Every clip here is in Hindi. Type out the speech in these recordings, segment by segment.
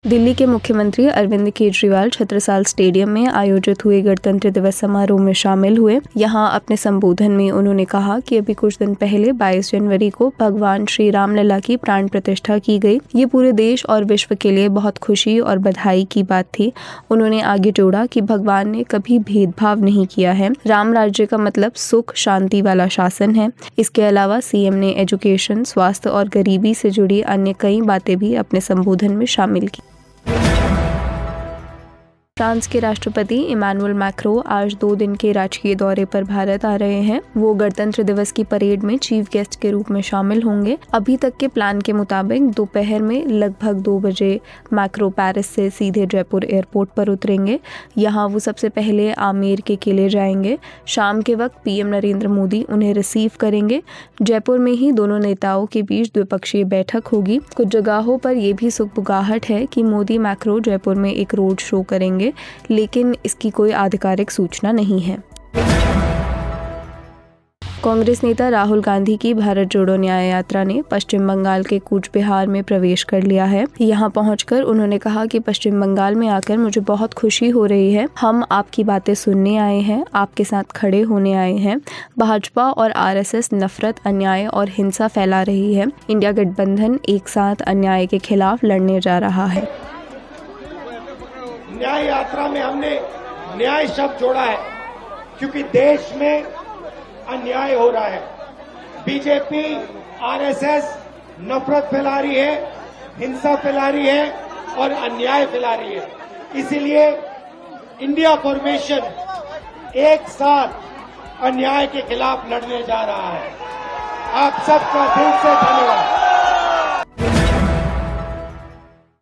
दिल्ली के मुख्यमंत्री अरविंद केजरीवाल छत्रसाल स्टेडियम में आयोजित हुए गणतंत्र दिवस समारोह में शामिल हुए। यहां अपने संबोधन में उन्होंने कहा कि अभी कुछ दिन पहले 22 जनवरी को भगवान श्री रामलला की प्राण प्रतिष्ठा की गई। ये पूरे देश और विश्व के लिए बहुत खुशी और बधाई की बात थी। उन्होंने आगे जोड़ा कि भगवान ने कभी भेदभाव नहीं किया है। राम राज्य का मतलब सुख शांति वाला शासन है। इसके अलावा सीएम ने एजुकेशन, स्वास्थ्य और गरीबी से जुड़ी अन्य कई बातें भी अपने संबोधन में शामिल की। फ्रांस के राष्ट्रपति इमैनुअल मैक्रों आज 2 दिन के राजकीय दौरे पर भारत आ रहे हैं। वो गणतंत्र दिवस की परेड में चीफ गेस्ट के रूप में शामिल होंगे। अभी तक के प्लान के मुताबिक दोपहर में लगभग 2 बजे मैक्रों पेरिस से सीधे जयपुर एयरपोर्ट पर उतरेंगे। यहाँ वो सबसे पहले आमेर के किले जाएंगे। शाम के वक्त पीएम नरेंद्र मोदी उन्हें रिसीव करेंगे। जयपुर में ही दोनों नेताओं के बीच द्विपक्षीय बैठक होगी। कुछ जगहों पर यह भी सुगबुगाहट है कि मोदी मैक्रों जयपुर में एक रोड शो करेंगे, लेकिन इसकी कोई आधिकारिक सूचना नहीं है। कांग्रेस नेता राहुल गांधी की भारत जोड़ो न्याय यात्रा ने पश्चिम बंगाल के कूच बिहार में प्रवेश कर लिया है। यहां पहुंचकर उन्होंने कहा कि पश्चिम बंगाल में आकर मुझे बहुत खुशी हो रही है। हम आपकी बातें सुनने आए हैं, आपके साथ खड़े होने आए हैं। भाजपा और आरएसएस नफरत, अन्याय और हिंसा फैला रही है। इंडिया गठबंधन एक साथ अन्याय के खिलाफ लड़ने जा रहा है। न्याय यात्रा में हमने न्याय शब्द जोड़ा है क्योंकि देश में अन्याय हो रहा है। बीजेपी, आरएसएस नफरत फैला रही है, हिंसा फैला रही है और अन्याय फैला रही है। इसीलिए इंडिया फॉर्मेशन एक साथ अन्याय के खिलाफ लड़ने जा रहा है। आप सबका दिल से धन्यवाद।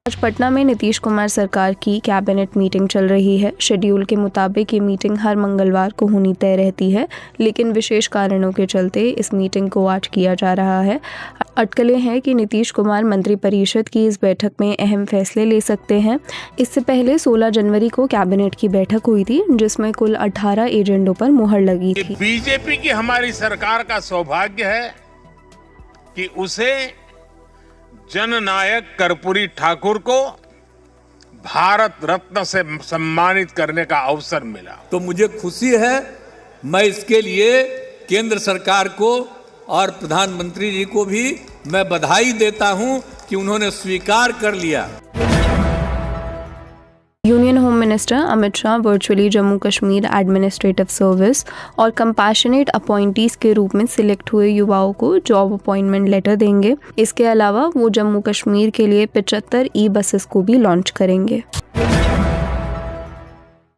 आज पटना में नीतीश कुमार सरकार की कैबिनेट मीटिंग चल रही है। शेड्यूल के मुताबिक ये मीटिंग हर मंगलवार को होनी तय रहती है, लेकिन विशेष कारणों के चलते इस मीटिंग को आज किया जा रहा है। अटकलें हैं कि नीतीश कुमार मंत्रिपरिषद की इस बैठक में अहम फैसले ले सकते हैं। इससे पहले 16 जनवरी को कैबिनेट की बैठक हुई थी, जिसमें कुल 18 एजेंडों पर मुहर लगी थी। बीजेपी की हमारी सरकार का सौभाग्य है कि उसे जननायक कर्पूरी ठाकुर को भारत रत्न से सम्मानित करने का अवसर मिला। तो मुझे खुशी है। मैं इसके लिए केंद्र सरकार को और प्रधानमंत्री जी को भी मैं बधाई देता हूं कि उन्होंने स्वीकार कर लिया। Union home minister Amit Shah virtually Jammu Kashmir administrative service और कंपैशनेट अपॉइंटीज के रूप में सिलेक्ट हुए युवाओं को जॉब अपॉइंटमेंट लेटर देंगे। इसके अलावा वो जम्मू कश्मीर के लिए 75 ई बसेस को भी लॉन्च करेंगे।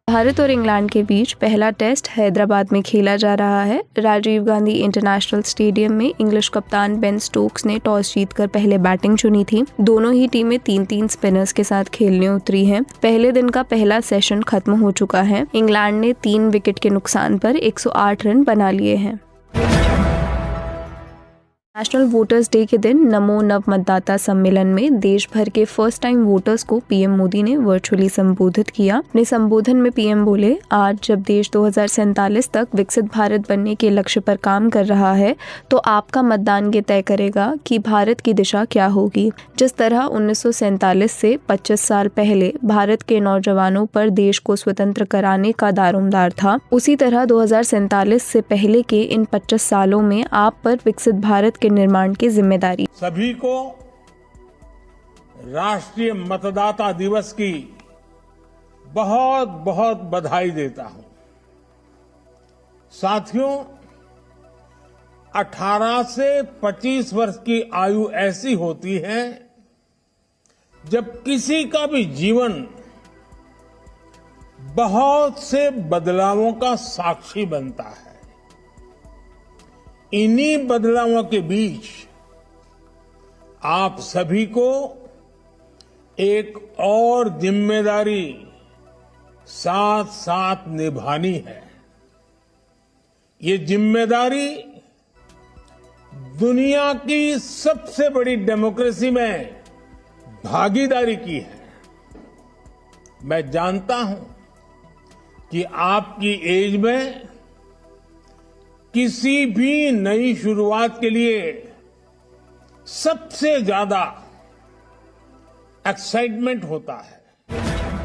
भारत और इंग्लैंड के बीच पहला टेस्ट हैदराबाद में खेला जा रहा है। राजीव गांधी इंटरनेशनल स्टेडियम में इंग्लिश कप्तान बेन स्टोक्स ने टॉस जीतकर पहले बैटिंग चुनी थी। दोनों ही टीमें 3-3 स्पिनर्स के साथ खेलने उतरी हैं। पहले दिन का पहला सेशन खत्म हो चुका है। इंग्लैंड ने 3 विकेट के नुकसान पर 108 रन बना लिए हैं। नेशनल वोटर्स डे के दिन नमो नव मतदाता सम्मेलन में देश भर के फर्स्ट टाइम वोटर्स को पीएम मोदी ने वर्चुअली संबोधित किया। अपने संबोधन में पीएम बोले, आज जब देश 2047 तक विकसित भारत बनने के लक्ष्य पर काम कर रहा है, तो आपका मतदान ये तय करेगा कि भारत की दिशा क्या होगी। जिस तरह 1947 से 25 साल पहले भारत के नौजवानों पर देश को स्वतंत्र कराने का दारोमदार था, उसी तरह 2047 से पहले के इन 25 सालों में आप पर विकसित भारत के निर्माण की जिम्मेदारी। सभी को राष्ट्रीय मतदाता दिवस की बहुत बहुत बधाई देता हूं। साथियों, 18 से 25 वर्ष की आयु ऐसी होती है जब किसी का भी जीवन बहुत से बदलावों का साक्षी बनता है। इन्हीं बदलावों के बीच आप सभी को एक और जिम्मेदारी साथ साथ निभानी है। ये जिम्मेदारी दुनिया की सबसे बड़ी डेमोक्रेसी में भागीदारी की है। मैं जानता हूं कि आपकी एज में किसी भी नई शुरुआत के लिए सबसे ज्यादा एक्साइटमेंट होता है।